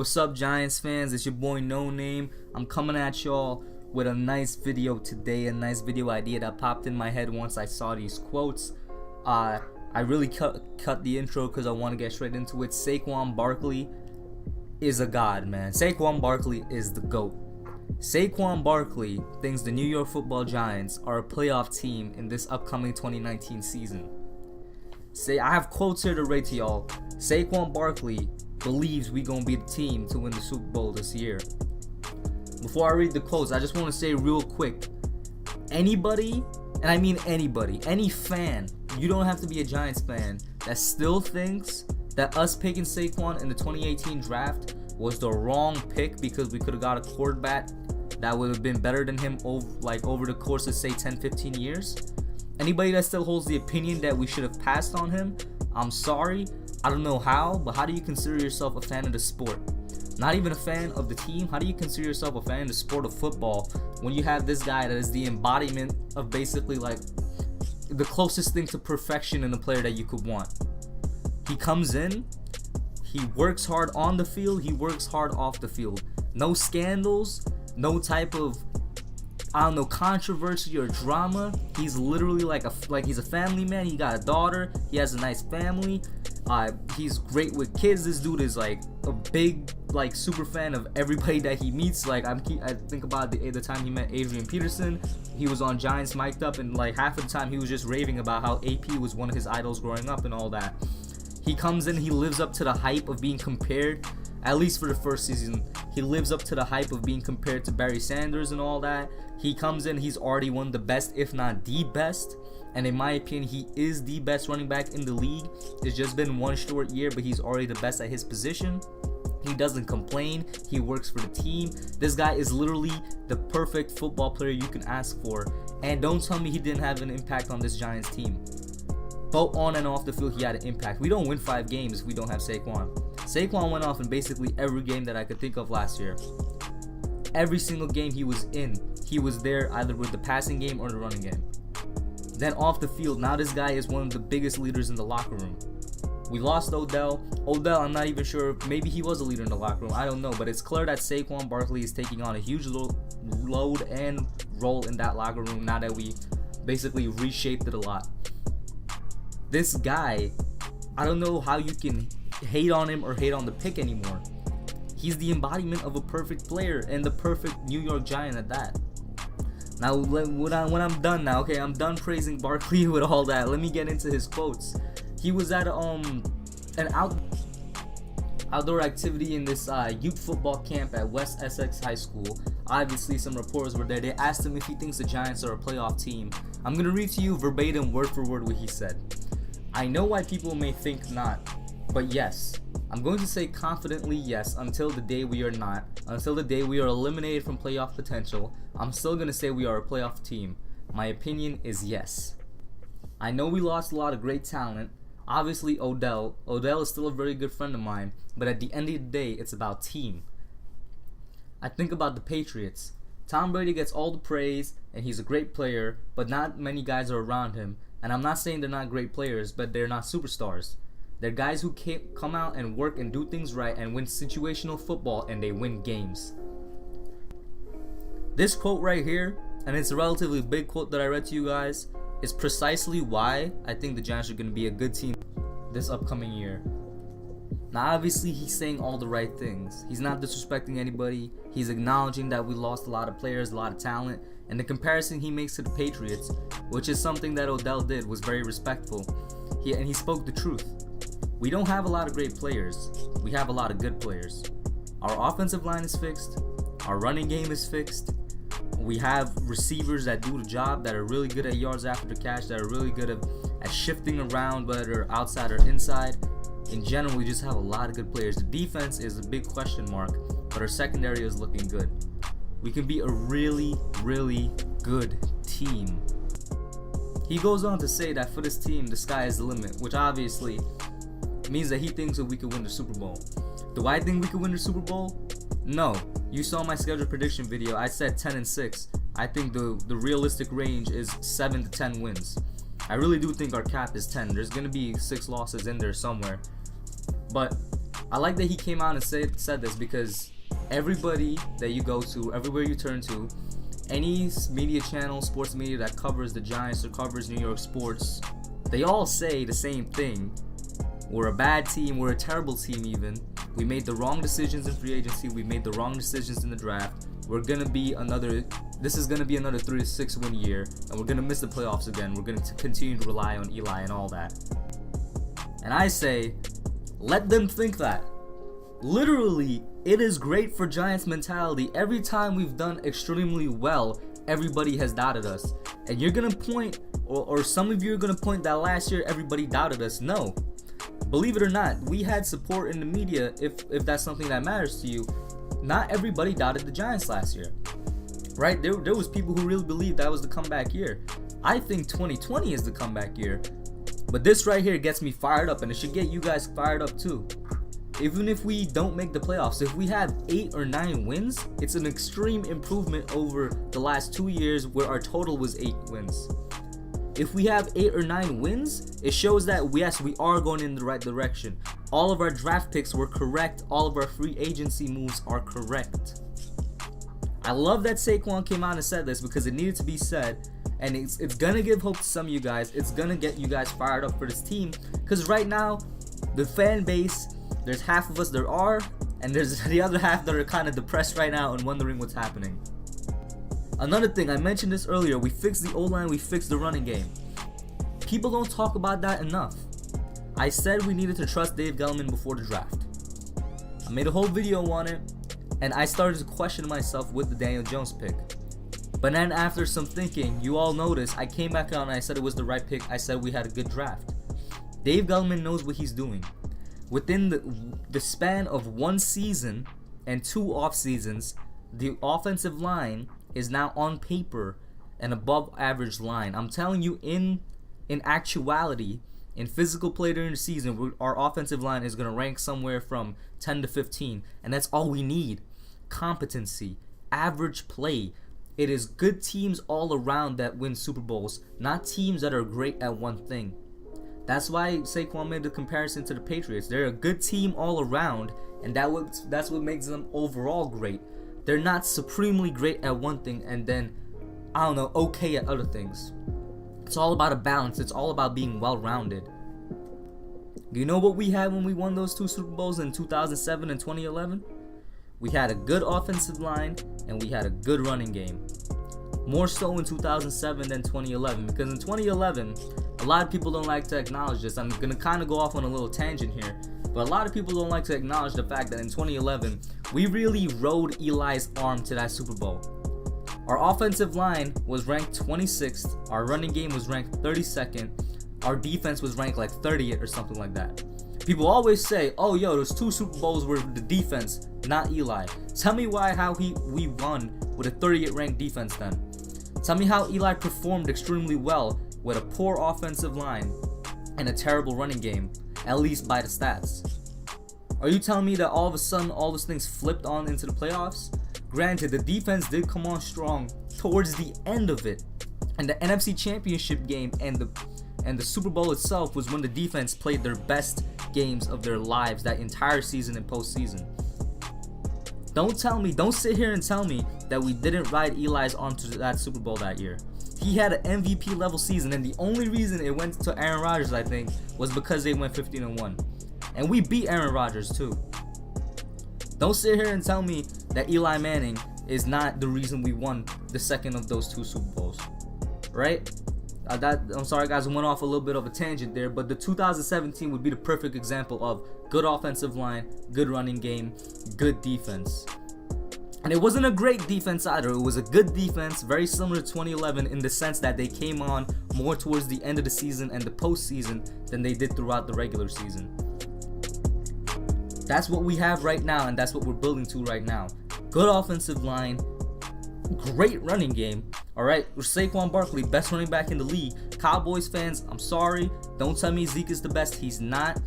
What's up, Giants fans? It's your boy Noname. I'm coming at y'all with a nice video today, a nice video idea that popped in my head once I saw these quotes. I really cut the intro because I want to get straight into it. Saquon Barkley is a god, man. Saquon Barkley is the GOAT. Saquon Barkley thinks the New York Football Giants are a playoff team in this upcoming 2019 season. I have quotes here to rate to y'all. Saquon Barkley believes we gonna be the team to win the Super Bowl this year. Before I read the quotes, I just want to say real quick, anybody, and I mean anybody, any fan, you don't have to be a Giants fan, that still thinks that us picking Saquon in the 2018 draft was the wrong pick because we could have got a quarterback that would have been better than him over the course of say 10-15 years. Anybody that still holds the opinion that we should have passed on him, I'm sorry. I don't know how, but how do you consider yourself a fan of the sport? Not even a fan of the team? How do you consider yourself a fan of the sport of football when you have this guy that is the embodiment of basically like the closest thing to perfection in a player that you could want? He comes in, he works hard on the field, he works hard off the field. No scandals, no type of controversy or drama. He's literally like he's a family man. He got a daughter, he has a nice family. He's great with kids. This dude is like a big super fan of everybody that he meets. I think about the time he met Adrian Peterson. He was on Giants mic'd up, and half of the time he was just raving about how AP was one of his idols growing up and all that. He comes in, he lives up to the hype of being compared, at least for the first season. He lives up to the hype of being compared to Barry Sanders and all that. He comes in, he's already one of the best, if not the best. And in my opinion, he is the best running back in the league. It's just been one short year, but he's already the best at his position. He doesn't complain. He works for the team. This guy is literally the perfect football player you can ask for. And don't tell me he didn't have an impact on this Giants team. Both on and off the field, he had an impact. We don't win 5 games if we don't have Saquon. Saquon went off in basically every game that I could think of last year. Every single game he was in, he was there either with the passing game or the running game. Then off the field, now this guy is one of the biggest leaders in the locker room. We lost Odell. I'm not even sure. Maybe he was a leader in the locker room. I don't know. But it's clear that Saquon Barkley is taking on a huge load and role in that locker room now that we basically reshaped it a lot. This guy, I don't know how you can hate on him or hate on the pick anymore. He's the embodiment of a perfect player and the perfect New York Giant at that. Now, when I'm done now, okay, I'm done praising Barkley with all that. Let me get into his quotes. He was at an outdoor activity in this youth football camp at West Essex High School. Obviously, some reporters were there. They asked him if he thinks the Giants are a playoff team. I'm going to read to you verbatim, word for word, what he said. I know why people may think not, but yes. I'm going to say confidently yes until the day we are not. Until the day we are eliminated from playoff potential, I'm still going to say we are a playoff team. My opinion is yes. I know we lost a lot of great talent. Obviously Odell is still a very good friend of mine, but at the end of the day, it's about team. I think about the Patriots. Tom Brady gets all the praise and he's a great player, but not many guys are around him. And I'm not saying they're not great players, but they're not superstars. They're guys who come out and work and do things right and win situational football, and they win games. This quote right here, and it's a relatively big quote that I read to you guys, is precisely why I think the Giants are going to be a good team this upcoming year. Now, obviously, he's saying all the right things. He's not disrespecting anybody. He's acknowledging that we lost a lot of players, a lot of talent. And the comparison he makes to the Patriots, which is something that Odell did, was very respectful. He spoke the truth. We don't have a lot of great players. We have a lot of good players. Our offensive line is fixed. Our running game is fixed. We have receivers that do the job, that are really good at yards after the catch, that are really good at shifting around, whether outside or inside. In general, we just have a lot of good players. The defense is a big question mark, but our secondary is looking good. We can be a really, really good team. He goes on to say that for this team, the sky is the limit, which obviously means that he thinks that we could win the Super Bowl. Do I think we could win the Super Bowl? No. You saw my schedule prediction video. I said 10-6. I think the realistic range is 7 to 10 wins. I really do think our cap is 10. There's going to be 6 losses in there somewhere. But I like that he came out and said this, because everybody that you go to, everywhere you turn to, any media channel, sports media that covers the Giants or covers New York sports, they all say the same thing. We're a bad team. We're a terrible team even. We made the wrong decisions in free agency. We made the wrong decisions in the draft. This is gonna be another 3 to 6 win year, and we're gonna miss the playoffs again. We're gonna continue to rely on Eli and all that. And I say, let them think that. Literally, it is great for Giants mentality. Every time we've done extremely well, everybody has doubted us. And you're gonna point, or some of you are gonna point that last year everybody doubted us. No. Believe it or not, we had support in the media, if that's something that matters to you. Not everybody doubted the Giants last year. Right? There was people who really believed that was the comeback year. I think 2020 is the comeback year. But this right here gets me fired up, and it should get you guys fired up too. Even if we don't make the playoffs, if we have 8 or 9 wins, it's an extreme improvement over the last 2 years where our total was 8 wins. If we have 8 or 9 wins, it shows that yes, we are going in the right direction. All of our draft picks were correct. All of our free agency moves are correct. I love that Saquon came out and said this, because it needed to be said, and it's gonna give hope to some of you guys. It's gonna get you guys fired up for this team, because right now, the fan base, there's half of us there are, and there's the other half that are kind of depressed right now and wondering what's happening. Another thing, I mentioned this earlier, we fixed the O-line, we fixed the running game. People don't talk about that enough. I said we needed to trust Dave Gettleman before the draft. I made a whole video on it, and I started to question myself with the Daniel Jones pick. But then after some thinking, you all noticed, I came back on and I said it was the right pick. I said we had a good draft. Dave Gettleman knows what he's doing. Within the span of 1 season and 2 off seasons, the offensive line is now on paper an above average line. I'm telling you, in actuality, in physical play during the season, our offensive line is going to rank somewhere from 10 to 15, and that's all we need. Competency, average play. It is good teams all around that win Super Bowls, not teams that are great at one thing. That's why Saquon made the comparison to the Patriots. They're a good team all around, and that's what makes them overall great. They're not supremely great at one thing and then, I don't know, okay at other things. It's all about a balance. It's all about being well-rounded. You know what we had when we won those 2 Super Bowls in 2007 and 2011? We had a good offensive line and we had a good running game. More so in 2007 than 2011, because in 2011, a lot of people don't like to acknowledge this. I'm going to kind of go off on a little tangent here, but a lot of people don't like to acknowledge the fact that in 2011, we really rode Eli's arm to that Super Bowl. Our offensive line was ranked 26th, our running game was ranked 32nd, our defense was ranked like 30th or something like that. People always say, oh yo, those 2 Super Bowls were the defense, not Eli. Tell me how we won with a 30th ranked defense then. Tell me how Eli performed extremely well with a poor offensive line and a terrible running game, at least by the stats. Are you telling me that all of a sudden all those things flipped on into the playoffs? Granted, the defense did come on strong towards the end of it, and the NFC Championship game and the Super Bowl itself was when the defense played their best games of their lives that entire season and postseason. Don't sit here and tell me that we didn't ride Eli's arm to that Super Bowl that year. He had an MVP level season, and the only reason it went to Aaron Rodgers, I think, was because they went 15-1. And we beat Aaron Rodgers too. Don't sit here and tell me that Eli Manning is not the reason we won the second of those 2 Super Bowls. Right? I'm sorry guys, I went off a little bit of a tangent there, but the 2017 would be the perfect example of good offensive line, good running game, good defense. And it wasn't a great defense either. It was a good defense, very similar to 2011 in the sense that they came on more towards the end of the season and the postseason than they did throughout the regular season. That's what we have right now, and that's what we're building to right now. Good offensive line, great running game. All right, Saquon Barkley, best running back in the league. Cowboys fans, I'm sorry. Don't tell me Zeke is the best. He's not.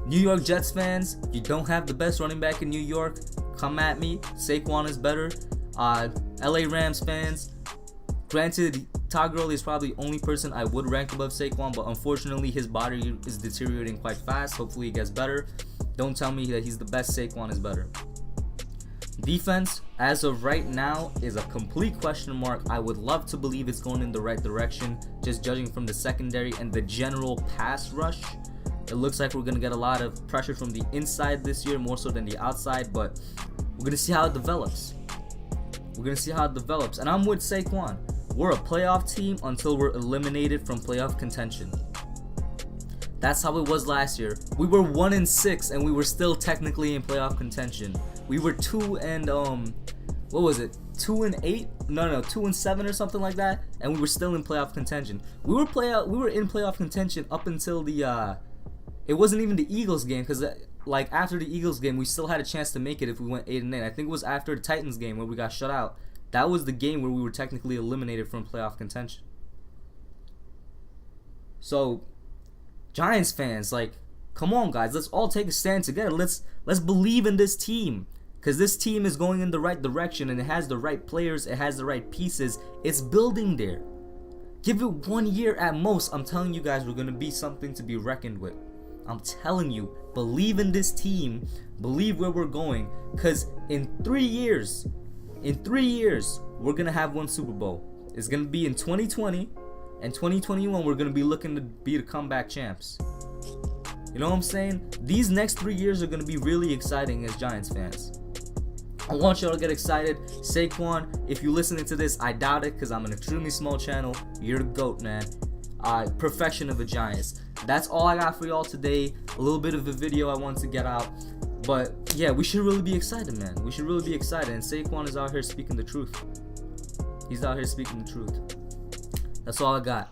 New York Jets fans, you don't have the best running back in New York. Come at me. Saquon is better. LA Rams fans, granted, Todd Gurley is probably the only person I would rank above Saquon, but unfortunately his body is deteriorating quite fast. Hopefully he gets better. Don't tell me that he's the best. Saquon is better. Defense, as of right now, is a complete question mark. I would love to believe it's going in the right direction, just judging from the secondary and the general pass rush. It looks like we're going to get a lot of pressure from the inside this year, more so than the outside, but we're going to see how it develops. We're going to see how it develops. And I'm with Saquon. We're a playoff team until we're eliminated from playoff contention. That's how it was last year. We were 1-6 and we were still technically in playoff contention. We were 2 and 2-8? No, 2-7 or something like that, and we were still in playoff contention. We were in playoff contention up until the it wasn't even the Eagles game, because like after the Eagles game we still had a chance to make it if we went 8-8. I think it was after the Titans game where we got shut out. That was the game where we were technically eliminated from playoff contention. So Giants fans, like, come on guys, let's all take a stand together. Let's believe in this team, because this team is going in the right direction and it has the right players, it has the right pieces. It's building there. Give it 1 year at most. I'm telling you guys, we're going to be something to be reckoned with. I'm telling you, believe in this team, believe where we're going, because in 3 years, we're going to have one Super Bowl. It's going to be in 2020, and 2021 we're going to be looking to be the comeback champs. You know what I'm saying? These next 3 years are going to be really exciting as Giants fans. I want y'all to get excited. Saquon, if you're listening to this, I doubt it, because I'm an extremely small channel. You're the GOAT, man. Perfection of the Giants. That's all I got for y'all today. A little bit of a video I wanted to get out. But yeah, we should really be excited, man. We should really be excited. And Saquon is out here speaking the truth. He's out here speaking the truth. That's all I got.